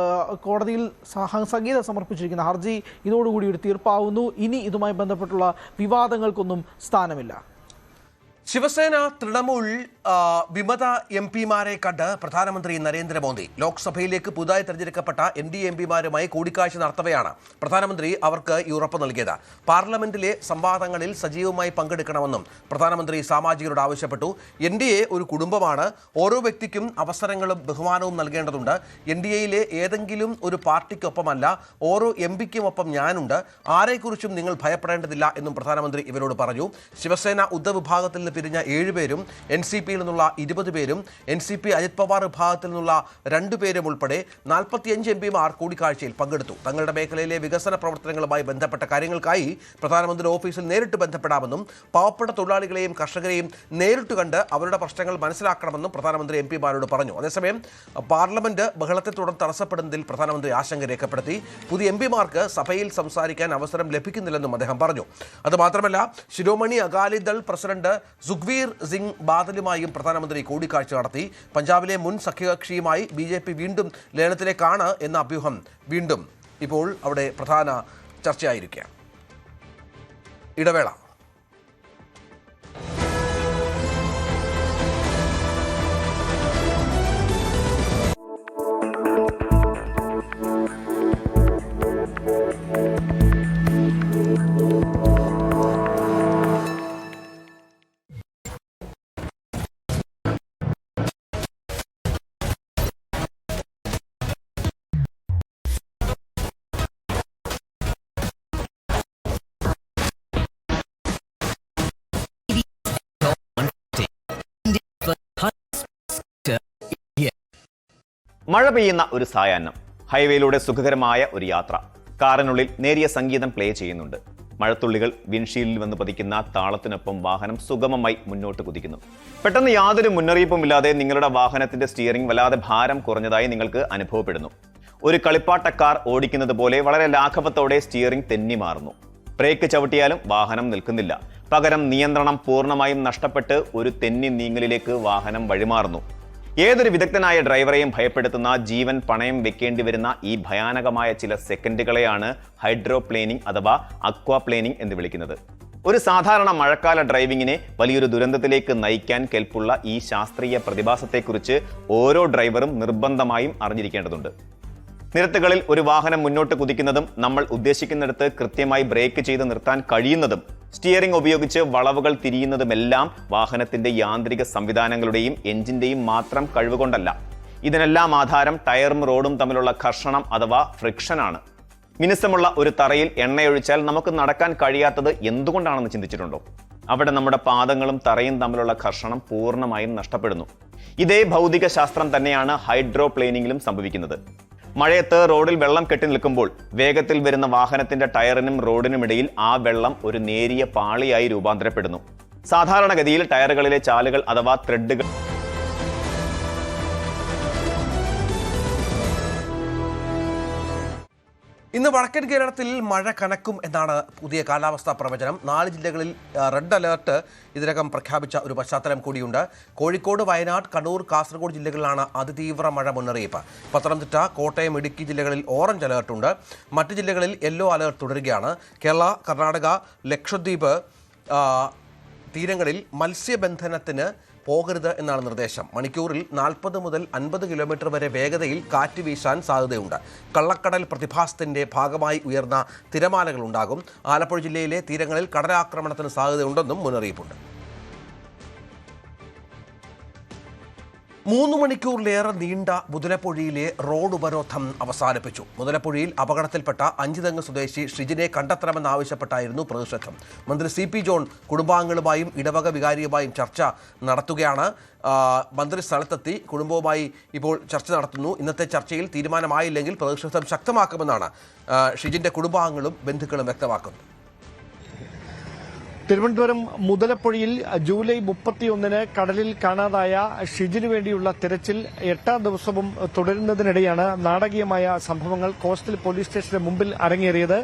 കോടതിയിൽ സംഗീത സമർപ്പിച്ചിരിക്കുന്ന ഹർജി ഇതോടുകൂടി ഒരു തീർപ്പാവുന്നു. ഇനി ഇതുമായി ബന്ധപ്പെട്ടുള്ള വിവാദങ്ങൾക്കൊന്നും സ്ഥാനമില്ല. ശിവസേന, തൃണമൂൽ, വിമത MP-മാരെ കണ്ട് പ്രധാനമന്ത്രി നരേന്ദ്രമോദി. ലോക്സഭയിലേക്ക് പുതുതായി തെരഞ്ഞെടുക്കപ്പെട്ട NDA MP-മാരുമായി കൂടിക്കാഴ്ച നടത്തവെയാണ് പ്രധാനമന്ത്രി അവർക്ക് ഈ ഉറപ്പ് നൽകിയത്. പാർലമെന്റിലെ സംവാദങ്ങളിൽ സജീവമായി പങ്കെടുക്കണമെന്നും പ്രധാനമന്ത്രി സാമാജികരോട് ആവശ്യപ്പെട്ടു. NDA ഒരു കുടുംബമാണ്. ഓരോ വ്യക്തിക്കും അവസരങ്ങളും ബഹുമാനവും നൽകേണ്ടതുണ്ട്. NDAയിലെ ഏതെങ്കിലും ഒരു പാർട്ടിക്കൊപ്പമല്ല, ഓരോ MP-ക്കുമൊപ്പം ഞാനുണ്ട്. ആരെക്കുറിച്ചും നിങ്ങൾ ഭയപ്പെടേണ്ടതില്ല എന്നും പ്രധാനമന്ത്രി ഇവരോട് പറഞ്ഞു. ശിവസേന ഉദ്ധവ് വിഭാഗത്തിൽ നിന്ന് പിരിഞ്ഞ 7 പേരും NCPയിൽ നിന്നുള്ള 20 പേരും NCP അജിത് പവാർ വിഭാഗത്തിൽ നിന്നുള്ള 2 പേരും ഉൾപ്പെടെ 45 MPമാർ കൂടിക്കാഴ്ചയിൽ പങ്കെടുത്തു. തങ്ങളുടെ മേഖലയിലെ വികസന പ്രവർത്തനങ്ങളുമായി ബന്ധപ്പെട്ട കാര്യങ്ങൾക്കായി പ്രധാനമന്ത്രി ഓഫീസിൽ നേരിട്ട് ബന്ധപ്പെടാമെന്നും പാവപ്പെട്ട തൊഴിലാളികളെയും കർഷകരെയും നേരിട്ട് കണ്ട് അവരുടെ പ്രശ്നങ്ങൾ മനസ്സിലാക്കണമെന്നും പ്രധാനമന്ത്രി MPമാരോട് പറഞ്ഞു. അതേസമയം പാർലമെന്റ് ബഹളത്തെ തുടർന്ന് തടസ്സപ്പെടുന്നതിൽ പ്രധാനമന്ത്രി ആശങ്ക രേഖപ്പെടുത്തി. പുതിയ MPമാർക്ക് സഭയിൽ സംസാരിക്കാൻ അവസരം ലഭിക്കുന്നില്ലെന്നും അദ്ദേഹം പറഞ്ഞു. അതുമാത്രമല്ല, ശിരോമണി അകാലിദൾ പ്രസിഡന്റ് സുഖ്വീർ സിംഗ് ബാദലുമായും പ്രധാനമന്ത്രി കൂടിക്കാഴ്ച നടത്തി. പഞ്ചാബിലെ മുൻ സഖ്യകക്ഷിയുമായി BJP വീണ്ടും ലയനത്തിലേക്കാണ് എന്ന അഭ്യൂഹം വീണ്ടും ഇപ്പോൾ അവിടെ പ്രധാന ചർച്ചയായിരിക്കുകയാണ്. ഇടവേള. മഴ പെയ്യുന്ന ഒരു സായാഹ്നം, ഹൈവേയിലൂടെ സുഖകരമായ ഒരു യാത്ര. കാറിനുള്ളിൽ നേരിയ സംഗീതം പ്ലേ ചെയ്യുന്നുണ്ട്. മഴത്തുള്ളികൾ വിൻഷീൽഡിൽ വന്ന് പതിക്കുന്ന താളത്തിനൊപ്പം വാഹനം സുഗമമായി മുന്നോട്ട് കുതിക്കുന്നു. പെട്ടെന്ന് യാതൊരു മുന്നറിയിപ്പുമില്ലാതെ നിങ്ങളുടെ വാഹനത്തിന്റെ സ്റ്റിയറിംഗ് വല്ലാതെ ഭാരം കുറഞ്ഞതായി നിങ്ങൾക്ക് അനുഭവപ്പെടുന്നു. ഒരു കളിപ്പാട്ട കാർ ഓടിക്കുന്നത് പോലെ വളരെ ലാഘവത്തോടെ സ്റ്റിയറിംഗ് തെന്നി മാറുന്നു. ബ്രേക്ക് ചവിട്ടിയാലും വാഹനം നിൽക്കുന്നില്ല. പകരം നിയന്ത്രണം പൂർണ്ണമായും നഷ്ടപ്പെട്ട് ഒരു തെന്നി നീങ്ങലിലേക്ക് വാഹനം വഴിമാറുന്നു. ഏതൊരു വിദഗ്ധനായ ഡ്രൈവറെയും ഭയപ്പെടുത്തുന്ന, ജീവൻ പണയം വെക്കേണ്ടി വരുന്ന ഈ ഭയാനകമായ ചില സെക്കൻഡുകളെയാണ് ഹൈഡ്രോപ്ലേനിംഗ് അഥവാ അക്വാപ്ലേനിംഗ് എന്ന് വിളിക്കുന്നത്. ഒരു സാധാരണ മഴക്കാല ഡ്രൈവിങ്ങിനെ വലിയൊരു ദുരന്തത്തിലേക്ക് നയിക്കാൻ കെൽപ്പുള്ള ഈ ശാസ്ത്രീയ പ്രതിഭാസത്തെക്കുറിച്ച് ഓരോ ഡ്രൈവറും നിർബന്ധമായും അറിഞ്ഞിരിക്കേണ്ടതുണ്ട്. നിരത്തുകളിൽ ഒരു വാഹനം മുന്നോട്ട് കുതിക്കുന്നതും നമ്മൾ ഉദ്ദേശിക്കുന്നിടത്ത് കൃത്യമായി ബ്രേക്ക് ചെയ്ത് നിർത്താൻ കഴിയുന്നതും സ്റ്റിയറിംഗ് ഉപയോഗിച്ച് വളവുകൾ തിരിയുന്നതുമെല്ലാം വാഹനത്തിന്റെ യാന്ത്രിക സംവിധാനങ്ങളുടെയും എഞ്ചിന്റെയും മാത്രം കഴിവുകൊണ്ടല്ല. ഇതിനെല്ലാം ആധാരം ടയറും റോഡും തമ്മിലുള്ള ഘർഷണം അഥവാ ഫ്രിക്ഷനാണ്. മിനുസമുള്ള ഒരു തറയിൽ എണ്ണയൊഴിച്ചാൽ നമുക്ക് നടക്കാൻ കഴിയാത്തത് എന്തുകൊണ്ടാണെന്ന് ചിന്തിച്ചിട്ടുണ്ടോ? അവിടെ നമ്മുടെ പാദങ്ങളും തറയും തമ്മിലുള്ള ഘർഷണം പൂർണ്ണമായും നഷ്ടപ്പെടുന്നു. ഇതേ ഭൗതിക ശാസ്ത്രം തന്നെയാണ് ഹൈഡ്രോപ്ലേനിംഗിലും സംഭവിക്കുന്നത്. മഴയത്ത് റോഡിൽ വെള്ളം കെട്ടി നിൽക്കുമ്പോൾ വേഗത്തിൽ വരുന്ന വാഹനത്തിന്റെ ടയറിനും റോഡിനുമിടയിൽ ആ വെള്ളം ഒരു നേരിയ പാളിയായി രൂപാന്തരപ്പെടുന്നു. സാധാരണഗതിയിൽ ടയറുകളിലെ ചാലുകൾ അഥവാ ത്രെഡുകൾ ഇന്ന് വടക്കൻ കേരളത്തിൽ മഴ കനക്കും എന്നാണ് പുതിയ കാലാവസ്ഥാ പ്രവചനം. 4 ജില്ലകളിൽ റെഡ് അലേർട്ട് ഇതിനകം പ്രഖ്യാപിച്ച ഒരു പശ്ചാത്തലം കൂടിയുണ്ട്. കോഴിക്കോട്, വയനാട്, കണ്ണൂർ, കാസർഗോഡ് ജില്ലകളിലാണ് അതിതീവ്ര മഴ മുന്നറിയിപ്പ്. പത്തനംതിട്ട, കോട്ടയം, ഇടുക്കി ജില്ലകളിൽ ഓറഞ്ച് അലേർട്ടുണ്ട്. മറ്റ് ജില്ലകളിൽ യെല്ലോ അലേർട്ട് തുടരുകയാണ്. കേരള, കർണാടക, ലക്ഷദ്വീപ് തീരങ്ങളിൽ മത്സ്യബന്ധനത്തിന് പോകരുത് എന്നാണ് നിർദ്ദേശം. മണിക്കൂറിൽ 40 മുതൽ 50 കിലോമീറ്റർ വരെ വേഗതയിൽ കാറ്റ് വീശാൻ സാധ്യതയുണ്ട്. കള്ളക്കടൽ പ്രതിഭാസത്തിന്റെ ഭാഗമായി ഉയർന്ന തിരമാലകളുണ്ടാകും. ആലപ്പുഴ ജില്ലയിലെ തീരങ്ങളിൽ കടലാക്രമണത്തിന് സാധ്യതയുണ്ടെന്നും മുന്നറിയിപ്പുണ്ട്. 3 മണിക്കൂറിലേറെ നീണ്ട മുതലപ്പൊഴിയിലെ റോഡ് ഉപരോധം അവസാനിപ്പിച്ചു. മുതലപ്പൊഴിയിൽ അപകടത്തിൽപ്പെട്ട 5 സ്വദേശി ഷിജിനെ കണ്ടെത്തണമെന്നാവശ്യപ്പെട്ടായിരുന്നു പ്രതിഷേധം. മന്ത്രി CP ജോൺ കുടുംബാംഗങ്ങളുമായും ഇടവക വികാരിയുമായും ചർച്ച നടത്തുകയാണ്. മന്ത്രി സ്ഥലത്തെത്തി കുടുംബവുമായി ഇപ്പോൾ ചർച്ച നടത്തുന്നു. ഇന്നത്തെ ചർച്ചയിൽ തീരുമാനമായില്ലെങ്കിൽ പ്രതിഷേധം ശക്തമാക്കുമെന്നാണ് ഷിജിന്റെ കുടുംബാംഗങ്ങളും ബന്ധുക്കളും വ്യക്തമാക്കുന്നത്. തിരുവനന്തപുരം മുതലപ്പൊഴിയിൽ ജൂലൈ 31 കടലിൽ കാണാതായ ഷിജിനു വേണ്ടിയുള്ള തിരച്ചിൽ 8ാം ദിവസവും തുടരുന്നതിനിടെയാണ് നാടകീയമായ സംഭവങ്ങൾ കോസ്റ്റൽ പോലീസ് സ്റ്റേഷന് മുമ്പിൽ അരങ്ങേറിയത്.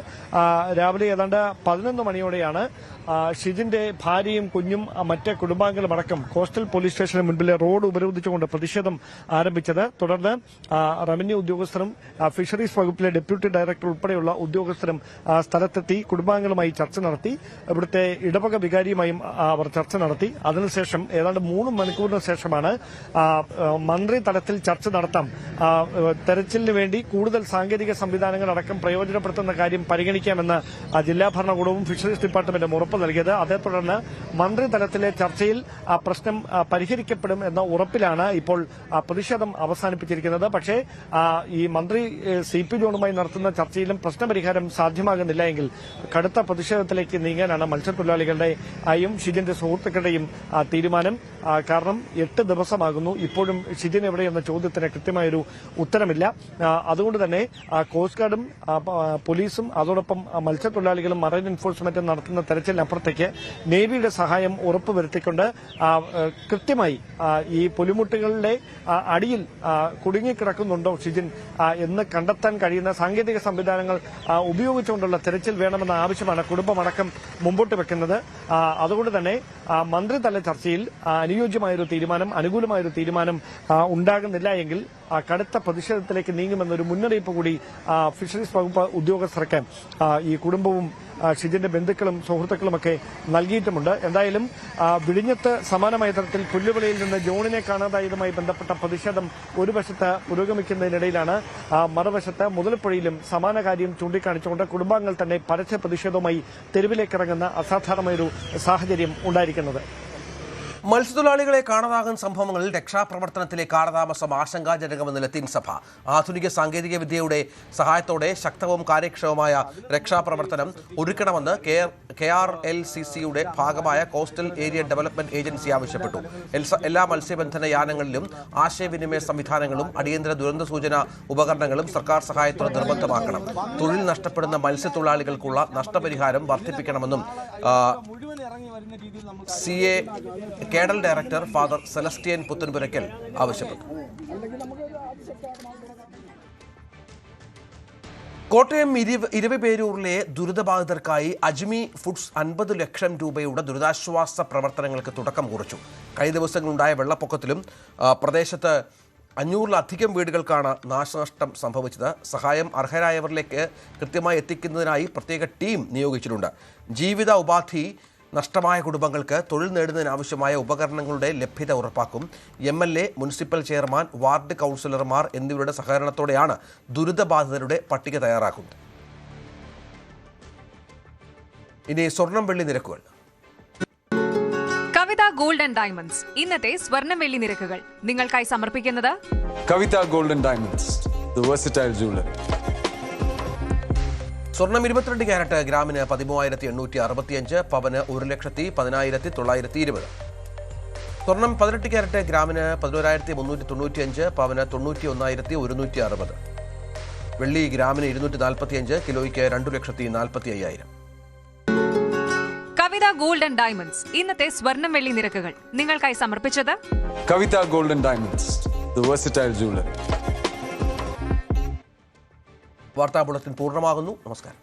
രാവിലെ ഏതാണ്ട് 11 മണിയോടെയാണ് ഷിജിന്റെ ഭാര്യയും കുഞ്ഞും മറ്റ് കുടുംബാംഗങ്ങളും അടക്കം കോസ്റ്റൽ പോലീസ് സ്റ്റേഷന് മുൻപിലെ റോഡ് ഉപരോധിച്ചുകൊണ്ട് പ്രതിഷേധം ആരംഭിച്ചത്. തുടർന്ന് റവന്യൂ ഉദ്യോഗസ്ഥരും ഫിഷറീസ് വകുപ്പിലെ ഡെപ്യൂട്ടി ഡയറക്ടർ ഉൾപ്പെടെയുള്ള ഉദ്യോഗസ്ഥരും സ്ഥലത്തെത്തി കുടുംബാംഗങ്ങളുമായി ചർച്ച നടത്തി. ഇവിടുത്തെ ഇടവക വികാരിയുമായും അവർ ചർച്ച നടത്തി. അതിനുശേഷം ഏതാണ്ട് 3 മണിക്കൂറിന് ശേഷമാണ് മന്ത്രി തലത്തിൽ ചർച്ച നടത്താം, തെരച്ചിലിന് വേണ്ടി കൂടുതൽ സാങ്കേതിക സംവിധാനങ്ങൾ അടക്കം പ്രയോജനപ്പെടുത്തുന്ന കാര്യം പരിഗണിക്കാമെന്ന് ജില്ലാ ഭരണകൂടവും ഫിഷറീസ് ഡിപ്പാർട്ട്മെന്റും ഉറപ്പ് നൽകിയത്. അതേ തുടർന്ന് മന്ത്രി തലത്തിലെ ചർച്ചയിൽ പ്രശ്നം പരിഹരിക്കപ്പെടും എന്ന ഉറപ്പിലാണ് ഇപ്പോൾ പ്രതിഷേധം അവസാനിപ്പിച്ചിരിക്കുന്നത്. പക്ഷേ ഈ മന്ത്രി CP ജോണുമായി നടത്തുന്ന ചർച്ചയിലും പ്രശ്നപരിഹാരം സാധ്യമാകുന്നില്ല എങ്കിൽ കടുത്ത പ്രതിഷേധത്തിലേക്ക് നീങ്ങാനാണ് മത്സ്യത്തൊഴിലാളികൾ മത്സ്യത്തൊഴിലാളികളുടെ ഷിജിന്റെ സുഹൃത്തുക്കളുടെയും തീരുമാനം. കാരണം 8 ദിവസമാകുന്നു ഇപ്പോഴും ഷിജിൻ എവിടെയെന്ന ചോദ്യത്തിന് കൃത്യമായൊരു ഉത്തരമില്ല. അതുകൊണ്ട് തന്നെ കോസ്റ്റ് ഗാർഡും പോലീസും അതോടൊപ്പം മത്സ്യത്തൊഴിലാളികളും മറൈൻ എൻഫോഴ്സ്മെന്റും നടത്തുന്ന തെരച്ചിലിനപ്പുറത്തേക്ക് നേവിയുടെ സഹായം ഉറപ്പുവരുത്തിക്കൊണ്ട് കൃത്യമായി ഈ പുലിമുട്ടുകളുടെ അടിയിൽ കുടുങ്ങിക്കിടക്കുന്നുണ്ടോ ഷിജിൻ എന്ന് കണ്ടെത്താൻ കഴിയുന്ന സാങ്കേതിക സംവിധാനങ്ങൾ ഉപയോഗിച്ചുകൊണ്ടുള്ള തെരച്ചിൽ വേണമെന്ന ആവശ്യമാണ് കുടുംബമടക്കം മുമ്പോട്ട് വെക്കുന്നത്. അതുകൊണ്ട് തന്നെ മന്ത്രിതല ചർച്ചയിൽ അനുയോജ്യമായൊരു തീരുമാനം, അനുകൂലമായൊരു തീരുമാനം ഉണ്ടാകുന്നില്ല എങ്കിൽ കടുത്ത പ്രതിഷേധത്തിലേക്ക് നീങ്ങുമെന്നൊരു മുന്നറിയിപ്പ് കൂടി ഫിഷറീസ് വകുപ്പ് ഉദ്യോഗസ്ഥർക്ക് ഈ കുടുംബവും ഷിജിന്റെ ബന്ധുക്കളും സുഹൃത്തുക്കളുമൊക്കെ നൽകിയിട്ടുമുണ്ട്. എന്തായാലും വിഴിഞ്ഞത്ത് സമാനമായ തരത്തിൽ പുല്ലുവിളയിൽ നിന്ന് ജോണിനെ കാണാതായതുമായി ബന്ധപ്പെട്ട പ്രതിഷേധം ഒരു വശത്ത് പുരോഗമിക്കുന്നതിനിടയിലാണ് മറുവശത്ത് മുതലപ്പുഴയിലും സമാന കാര്യം ചൂണ്ടിക്കാണിച്ചുകൊണ്ട് കുടുംബാംഗങ്ങൾ തന്നെ പരസ്യ പ്രതിഷേധവുമായി തെരുവിലേക്കിറങ്ങുന്ന അസാധാരണമായൊരു സാഹചര്യം ഉണ്ടായിരിക്കുന്നത്. മത്സ്യത്തൊഴിലാളികളെ കാണാതാകുന്ന സംഭവങ്ങളിൽ രക്ഷാപ്രവർത്തനത്തിലെ കാലതാമസം ആശങ്കാജനകമെന്ന് ലത്തീൻ സഭ. ആധുനിക സാങ്കേതിക വിദ്യയുടെ സഹായത്തോടെ ശക്തവും കാര്യക്ഷമമായ രക്ഷാപ്രവർത്തനം ഒരുക്കണമെന്ന് KRLCCയുടെ ഭാഗമായ കോസ്റ്റൽ ഏരിയ ഡെവലപ്മെന്റ് ഏജൻസി ആവശ്യപ്പെട്ടു. എല്ലാ മത്സ്യബന്ധന യാനങ്ങളിലും ആശയവിനിമയ സംവിധാനങ്ങളും അടിയന്തര ദുരന്ത സൂചന ഉപകരണങ്ങളും സർക്കാർ സഹായത്തോടെ നിർബന്ധമാക്കണം. തൊഴിൽ നഷ്ടപ്പെടുന്ന മത്സ്യത്തൊഴിലാളികൾക്കുള്ള നഷ്ടപരിഹാരം വർദ്ധിപ്പിക്കണമെന്നും CA Cadell director father സെലസ്റ്റിയൻ Puthenpurackal ആവശ്യപ്പെട്ടു. കോട്ടയം ഇരവിപേരൂരിലെ ദുരിതബാധിതർക്കായി അജ്മി ഫുഡ്സ് 50 ലക്ഷം രൂപയുടെ ദുരിതാശ്വാസ പ്രവർത്തനങ്ങൾക്ക് തുടക്കം കുറിച്ചു. കഴിഞ്ഞ ദിവസങ്ങളുണ്ടായ വെള്ളപ്പൊക്കത്തിലും പ്രദേശത്ത് 500-ലധികം വീടുകൾക്കാണ് നാശനഷ്ടം സംഭവിച്ചത്. സഹായം അർഹരായവരിലേക്ക് കൃത്യമായി എത്തിക്കുന്നതിനായി പ്രത്യേക ടീം നിയോഗിച്ചിട്ടുണ്ട്. ജീവിത ഉപാധി നഷ്ടമായ കുടുംബങ്ങൾക്ക് തൊഴിൽ നേടുന്നതിനാവശ്യമായ ഉപകരണങ്ങളുടെ ലഭ്യത ഉറപ്പാക്കും. MLA, മുനിസിപ്പൽ ചെയർമാൻ, വാർഡ് കൗൺസിലർമാർ എന്നിവരുടെ സഹകരണത്തോടെയാണ് ദുരിതബാധിതരുടെ പട്ടിക തയ്യാറാക്കുന്നത്. ഇനി സ്വർണം വെള്ളി നിരക്കുകൾ. കവിത ഗോൾഡ് ആൻഡ് ഡയമണ്ട്സ് ഇന്നത്തെ സ്വർണം വെള്ളി നിരക്കുകൾ നിങ്ങൾക്കായി സമർപ്പിക്കുന്നത് Kavitha gold and diamonds, the versatile jewellery. സ്വർണം 22 ക്യാരറ്റ് ഗ്രാമിന് 13,865, പവന് 1,10,920. സ്വർണം 18 ക്യാരറ്റ് ഗ്രാമിന് 11,395, പവന് 91,160. വെള്ളി ഗ്രാമിന് 245, കിലോയ്ക്ക് 2,45,000. കവിത ഗോൾഡ് ആൻഡ് ഡയമണ്ട്സ് ഇന്നത്തെ സ്വർണം വെള്ളി നിരക്കുകൾ നിങ്ങൾക്കായി സമർപ്പിച്ചത് Kavitha gold and diamonds, the versatile jewellery. വാർത്താ ബുള്ളറ്റിൻ പൂർണ്ണമാകുന്നു. നമസ്കാരം.